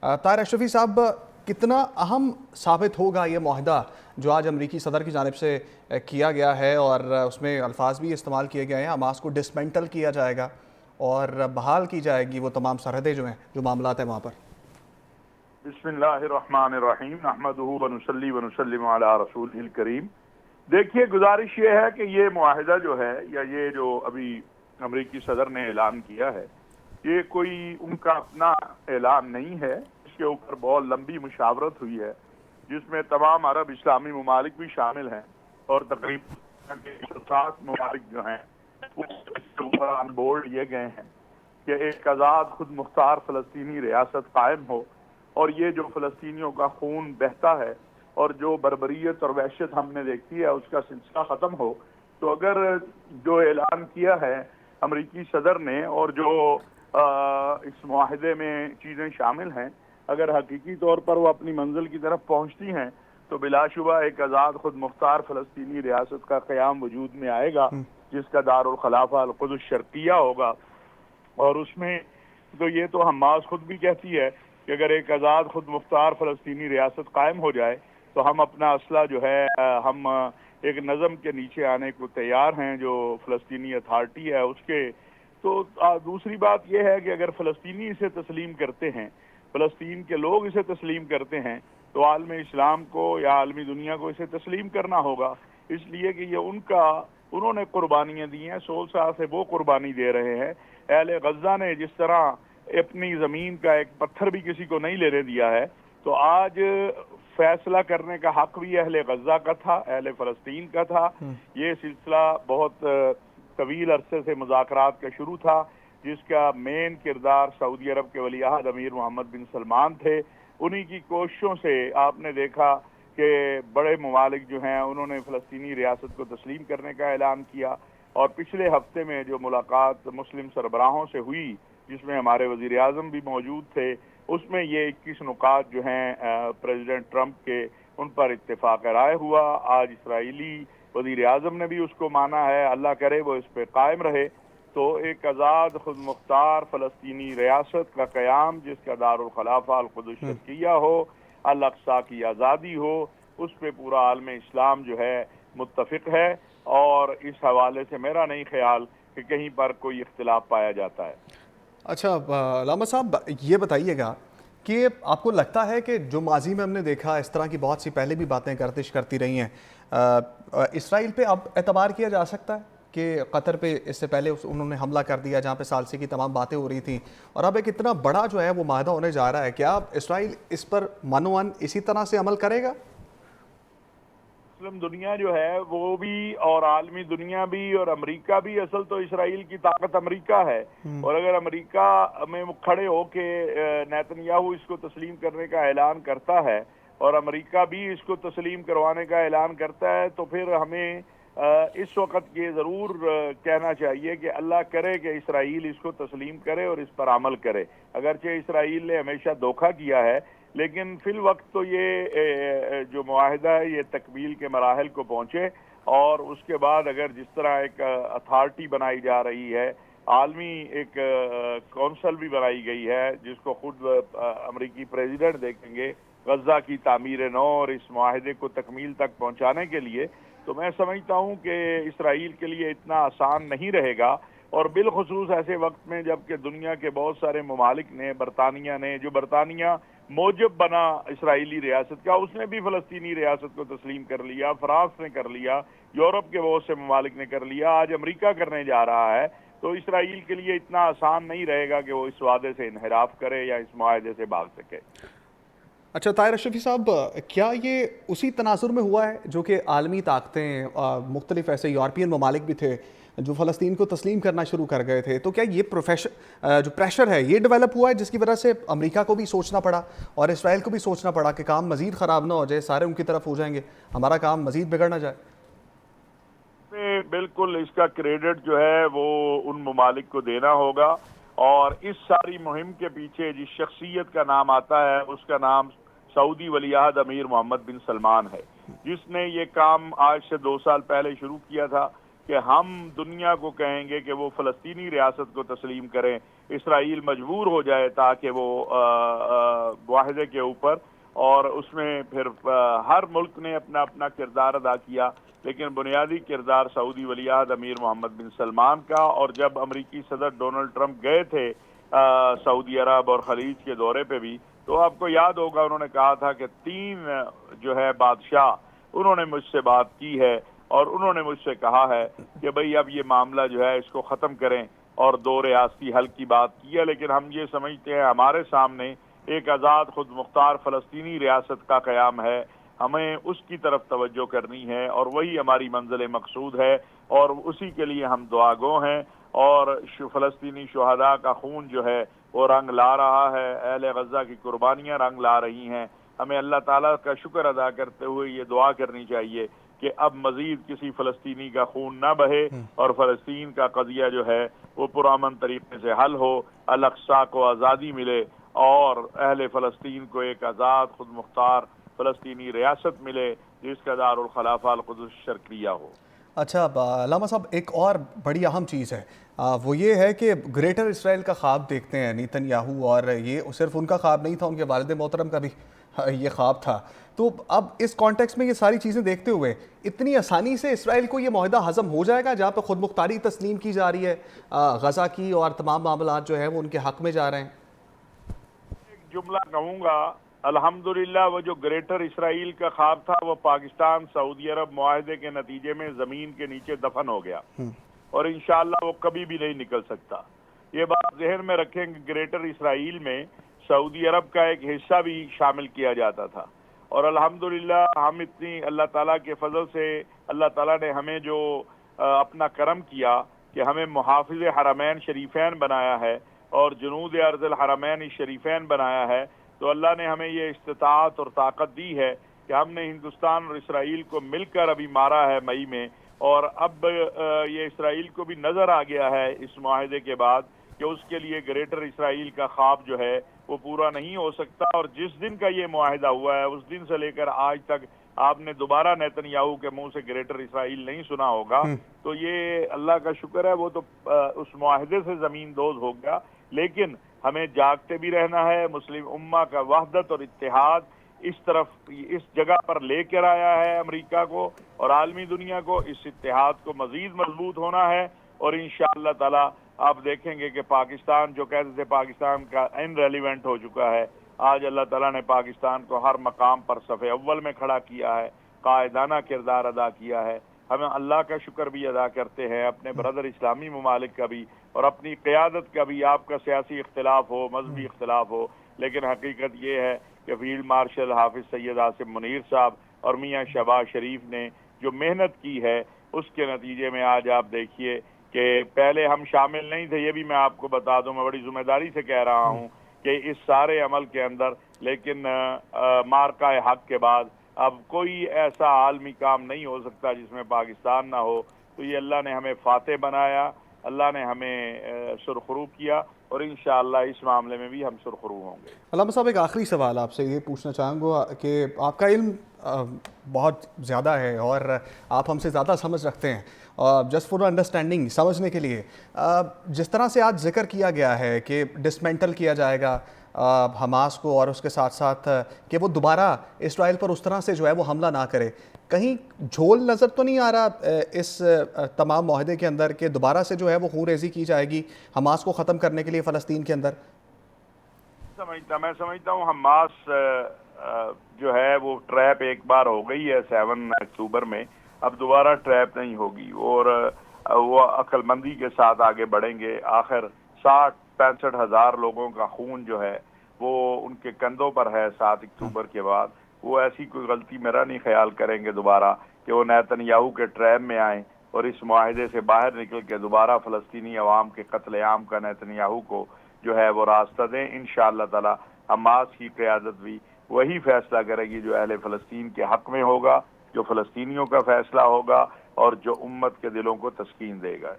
طاہر اشرفی صاحب، کتنا اہم ثابت ہوگا یہ معاہدہ جو آج امریکی صدر کی جانب سے کیا گیا ہے، اور اس میں الفاظ بھی استعمال کیے گئے ہیں، حماس کو ڈسمنٹل کیا جائے گا اور بحال کی جائے گی وہ تمام سرحدیں جو ہیں، جو معاملات ہیں وہاں پر؟ بسم اللہ الرحمن الرحیم نحمدہ ونصلی ونسلم علی رسولہ الکریم۔ دیکھیے، گزارش یہ ہے کہ یہ معاہدہ جو ہے یا یہ جو ابھی امریکی صدر نے اعلان کیا ہے، یہ کوئی ان کا اپنا اعلان نہیں ہے۔ اس کے اوپر بہت لمبی مشاورت ہوئی ہے جس میں تمام عرب اسلامی ممالک بھی شامل ہیں، اور تقریباً 160 ممالک جو ہیں وہ اس کے اوپر آن بورڈ لیے گئے ہیں کہ ایک آزاد خود مختار فلسطینی ریاست قائم ہو، اور یہ جو فلسطینیوں کا خون بہتا ہے اور جو بربریت اور وحشت ہم نے دیکھی ہے اس کا سلسلہ ختم ہو۔ تو اگر جو اعلان کیا ہے امریکی صدر نے اور جو اس معاہدے میں چیزیں شامل ہیں، اگر حقیقی طور پر وہ اپنی منزل کی طرف پہنچتی ہیں تو بلا شبہ ایک آزاد خود مختار فلسطینی ریاست کا قیام وجود میں آئے گا، جس کا دارالخلافہ القدس الشرقیہ ہوگا۔ اور اس میں تو یہ تو حماس خود بھی کہتی ہے کہ اگر ایک آزاد خود مختار فلسطینی ریاست قائم ہو جائے تو ہم اپنا اسلحہ جو ہے ہم ایک نظم کے نیچے آنے کو تیار ہیں، جو فلسطینی اتھارٹی ہے اس کے۔ تو دوسری بات یہ ہے کہ اگر فلسطینی اسے تسلیم کرتے ہیں، فلسطین کے لوگ اسے تسلیم کرتے ہیں، تو عالم اسلام کو یا عالمی دنیا کو اسے تسلیم کرنا ہوگا، اس لیے کہ یہ انہوں نے قربانیاں دی ہیں، 100 سال سے وہ قربانی دے رہے ہیں۔ اہل غزہ نے جس طرح اپنی زمین کا ایک پتھر بھی کسی کو نہیں لینے دیا ہے، تو آج فیصلہ کرنے کا حق بھی اہل غزہ کا تھا، اہل فلسطین کا تھا۔ یہ سلسلہ بہت طویل عرصے سے مذاکرات کا شروع تھا، جس کا مین کردار سعودی عرب کے ولی عہد امیر محمد بن سلمان تھے۔ انہی کی کوششوں سے آپ نے دیکھا کہ بڑے ممالک جو ہیں انہوں نے فلسطینی ریاست کو تسلیم کرنے کا اعلان کیا، اور پچھلے ہفتے میں جو ملاقات مسلم سربراہوں سے ہوئی جس میں ہمارے وزیر اعظم بھی موجود تھے، اس میں یہ 21 نکات جو ہیں پریزیڈنٹ ٹرمپ کے، ان پر اتفاق رائے ہوا۔ آج اسرائیلی وزیر اعظم نے بھی اس کو مانا ہے، اللہ کرے وہ اس پہ قائم رہے۔ تو ایک آزاد خود مختار فلسطینی ریاست کا قیام جس کا دارالخلافہ القدس الشرقیہ ہو، الاقصی کی آزادی ہو، اس پہ پورا عالم اسلام جو ہے متفق ہے، اور اس حوالے سے میرا نہیں خیال کہ کہیں پر کوئی اختلاف پایا جاتا ہے۔ اچھا علامہ صاحب، یہ بتائیے گا کہ آپ کو لگتا ہے کہ جو ماضی میں ہم نے دیکھا اس طرح کی بہت سی پہلے بھی باتیں گردش کرتی رہی ہیں، اسرائیل پہ اب اعتبار کیا جا سکتا ہے کہ قطر پہ اس سے پہلے انہوں نے حملہ کر دیا جہاں پہ ثالثی کی تمام باتیں ہو رہی تھیں، اور اب ایک اتنا بڑا جو ہے وہ معاہدہ ہونے جا رہا ہے، کیا اسرائیل اس پر من اسی طرح سے عمل کرے گا؟ مسلم دنیا جو ہے وہ بھی، اور عالمی دنیا بھی، اور امریکہ بھی، اصل تو اسرائیل کی طاقت امریکہ ہے، اور اگر امریکہ میں کھڑے ہو کے نیتن یاہو اس کو تسلیم کرنے کا اعلان کرتا ہے اور امریکہ بھی اس کو تسلیم کروانے کا اعلان کرتا ہے، تو پھر ہمیں اس وقت یہ ضرور کہنا چاہیے کہ اللہ کرے کہ اسرائیل اس کو تسلیم کرے اور اس پر عمل کرے۔ اگرچہ اسرائیل نے ہمیشہ دھوکہ کیا ہے، لیکن فی الوقت تو یہ جو معاہدہ ہے یہ تکمیل کے مراحل کو پہنچے، اور اس کے بعد اگر جس طرح ایک اتھارٹی بنائی جا رہی ہے، عالمی ایک کونسل بھی بنائی گئی ہے جس کو خود امریکی پریزیڈنٹ دیکھیں گے غزہ کی تعمیر نو اور اس معاہدے کو تکمیل تک پہنچانے کے لیے، تو میں سمجھتا ہوں کہ اسرائیل کے لیے اتنا آسان نہیں رہے گا، اور بالخصوص ایسے وقت میں جب کہ دنیا کے بہت سارے ممالک نے، برطانیہ موجب بنا اسرائیلی ریاست کا، اس نے بھی فلسطینی ریاست کو تسلیم کر لیا، فرانس نے کر لیا، یورپ کے بہت سے ممالک نے کر لیا، آج امریکہ کرنے جا رہا ہے۔ تو اسرائیل کے لیے اتنا آسان نہیں رہے گا کہ وہ اس وعدے سے انحراف کرے یا اس معاہدے سے بھاگ سکے۔ اچھا طاہر اشرفی صاحب، کیا یہ اسی تناظر میں ہوا ہے جو کہ عالمی طاقتیں، مختلف ایسے یورپین ممالک بھی تھے جو فلسطین کو تسلیم کرنا شروع کر گئے تھے، تو کیا یہ جو پریشر ہے یہ ڈیولپ ہوا ہے جس کی وجہ سے امریکہ کو بھی سوچنا پڑا اور اسرائیل کو بھی سوچنا پڑا کہ کام مزید خراب نہ ہو جائے، سارے ان کی طرف ہو جائیں گے، ہمارا کام مزید بگڑ نہ جائے؟ بالکل اس کا کریڈٹ جو ہے وہ ان ممالک کو دینا ہوگا، اور اس ساری مہم کے پیچھے جس شخصیت کا نام آتا ہے اس کا نام سعودی ولی عہد امیر محمد بن سلمان ہے، جس نے یہ کام آج سے 2 سال پہلے شروع کیا تھا کہ ہم دنیا کو کہیں گے کہ وہ فلسطینی ریاست کو تسلیم کریں، اسرائیل مجبور ہو جائے تاکہ وہ معاہدے کے اوپر، اور اس میں پھر ہر ملک نے اپنا اپنا کردار ادا کیا، لیکن بنیادی کردار سعودی ولی عہد امیر محمد بن سلمان کا۔ اور جب امریکی صدر ڈونلڈ ٹرمپ گئے تھے سعودی عرب اور خلیج کے دورے پہ بھی، تو آپ کو یاد ہوگا انہوں نے کہا تھا کہ 3 جو ہے بادشاہ انہوں نے مجھ سے بات کی ہے، اور انہوں نے مجھ سے کہا ہے کہ بھئی اب یہ معاملہ جو ہے اس کو ختم کریں، اور 2 ریاستی حل کی بات کی ہے۔ لیکن ہم یہ سمجھتے ہیں ہمارے سامنے ایک آزاد خود مختار فلسطینی ریاست کا قیام ہے، ہمیں اس کی طرف توجہ کرنی ہے، اور وہی ہماری منزل مقصود ہے، اور اسی کے لیے ہم دعا گو ہیں۔ اور فلسطینی شہداء کا خون جو ہے وہ رنگ لا رہا ہے، اہل غزہ کی قربانیاں رنگ لا رہی ہیں۔ ہمیں اللہ تعالیٰ کا شکر ادا کرتے ہوئے یہ دعا کرنی چاہیے کہ اب مزید کسی فلسطینی کا خون نہ بہے، اور فلسطین کا قضیہ جو ہے وہ پرامن طریقے سے حل ہو، الاقصی کو آزادی ملے، اور اہل فلسطین کو ایک آزاد خود مختار فلسطینی ریاست ملے جس کا دارالخلافہ القدس الشرقیہ ہو۔ اچھا علامہ صاحب، ایک اور بڑی اہم چیز ہے، وہ یہ ہے کہ گریٹر اسرائیل کا خواب دیکھتے ہیں نیتن یاہو، اور یہ صرف ان کا خواب نہیں تھا، ان کے والد محترم کا بھی یہ خواب تھا۔ تو اب اس کانٹیکس میں یہ ساری چیزیں دیکھتے ہوئے اتنی آسانی سے اسرائیل کو یہ معاہدہ ہضم ہو جائے گا جہاں پہ خود مختاری تسلیم کی جا رہی ہے غزہ کی، اور تمام معاملات جو ہیں وہ ان کے حق میں جا رہے ہیں؟ ایک جملہ کہوں گا، الحمدللہ وہ جو گریٹر اسرائیل کا خواب تھا وہ پاکستان سعودی عرب معاہدے کے نتیجے میں زمین کے نیچے دفن ہو گیا، اور انشاءاللہ وہ کبھی بھی نہیں نکل سکتا۔ یہ بات ذہن میں رکھیں کہ گریٹر اسرائیل میں سعودی عرب کا ایک حصہ بھی شامل کیا جاتا تھا، اور الحمدللہ ہم اتنی اللہ تعالیٰ کے فضل سے، اللہ تعالیٰ نے ہمیں جو اپنا کرم کیا کہ ہمیں محافظ حرمین شریفین بنایا ہے، اور جنود ارض الحرمین شریفین بنایا ہے، تو اللہ نے ہمیں یہ استطاعت اور طاقت دی ہے کہ ہم نے ہندوستان اور اسرائیل کو مل کر ابھی مارا ہے مئی میں، اور اب یہ اسرائیل کو بھی نظر آ گیا ہے اس معاہدے کے بعد کہ اس کے لیے گریٹر اسرائیل کا خواب جو ہے وہ پورا نہیں ہو سکتا۔ اور جس دن کا یہ معاہدہ ہوا ہے اس دن سے لے کر آج تک آپ نے دوبارہ نیتن یاہو کے منہ سے گریٹر اسرائیل نہیں سنا ہوگا، تو یہ اللہ کا شکر ہے، وہ تو اس معاہدے سے زمین دوز ہو گیا۔ لیکن ہمیں جاگتے بھی رہنا ہے، مسلم امہ کا وحدت اور اتحاد اس جگہ پر لے کر آیا ہے امریکہ کو اور عالمی دنیا کو، اس اتحاد کو مزید مضبوط ہونا ہے، اور انشاءاللہ تعالی آپ دیکھیں گے کہ پاکستان جو کہتے تھے پاکستان کا ان ریلیونٹ ہو چکا ہے، آج اللہ تعالیٰ نے پاکستان کو ہر مقام پر صف اول میں کھڑا کیا ہے، قائدانہ کردار ادا کیا ہے۔ ہمیں اللہ کا شکر بھی ادا کرتے ہیں، اپنے برادر اسلامی ممالک کا بھی، اور اپنی قیادت کا بھی۔ آپ کا سیاسی اختلاف ہو، مذہبی اختلاف ہو، لیکن حقیقت یہ ہے کہ فیلڈ مارشل حافظ سید عاصم منیر صاحب اور میاں شہباز شریف نے جو محنت کی ہے اس کے نتیجے میں آج آپ دیکھیے کہ پہلے ہم شامل نہیں تھے، یہ بھی میں آپ کو بتا دوں، میں بڑی ذمہ داری سے کہہ رہا ہوں کہ اس سارے عمل کے اندر، لیکن مارکہ حق کے بعد اب کوئی ایسا عالمی کام نہیں ہو سکتا جس میں پاکستان نہ ہو۔ تو یہ اللہ نے ہمیں فاتح بنایا، اللہ نے ہمیں سرخرو کیا، اور انشاءاللہ اس معاملے میں بھی ہم سرخرو ہوں گے۔ علامہ صاحب، ایک آخری سوال آپ سے یہ پوچھنا چاہوں گا کہ آپ کا علم بہت زیادہ ہے اور آپ ہم سے زیادہ سمجھ رکھتے ہیں، جسٹ فور انڈرسٹینڈنگ، سمجھنے کے لیے، جس طرح سے آج ذکر کیا گیا ہے کہ ڈسمینٹل کیا جائے گا حماس کو، اور اس کے ساتھ ساتھ کہ وہ دوبارہ اسرائیل پر اس طرح سے جو ہے وہ حملہ نہ کرے، کہیں جھول نظر تو نہیں آ رہا اس تمام معاہدے کے اندر کہ دوبارہ سے جو ہے وہ خون ریزی کی جائے گی حماس کو ختم کرنے کے لیے فلسطین کے اندر؟ میں سمجھتا ہوں حماس جو ہے وہ ٹریپ ایک بار ہو گئی ہے 7 اکتوبر میں، اب دوبارہ ٹریپ نہیں ہوگی، اور وہ عقل مندی کے ساتھ آگے بڑھیں گے۔ آخر 60-65 ہزار لوگوں کا خون جو ہے وہ ان کے کندھوں پر ہے 7 اکتوبر کے بعد۔ وہ ایسی کوئی غلطی میرا نہیں خیال کریں گے دوبارہ کہ وہ نیتن یاہو کے ٹریپ میں آئیں اور اس معاہدے سے باہر نکل کے دوبارہ فلسطینی عوام کے قتل عام کا نیتن یاہو کو جو ہے وہ راستہ دیں۔ انشاءاللہ تعالی حماس کی قیادت بھی وہی فیصلہ کرے گی جو اہل فلسطین کے حق میں ہوگا، جو فلسطینیوں کا فیصلہ ہوگا، اور جو امت کے دلوں کو تسکین دے گا۔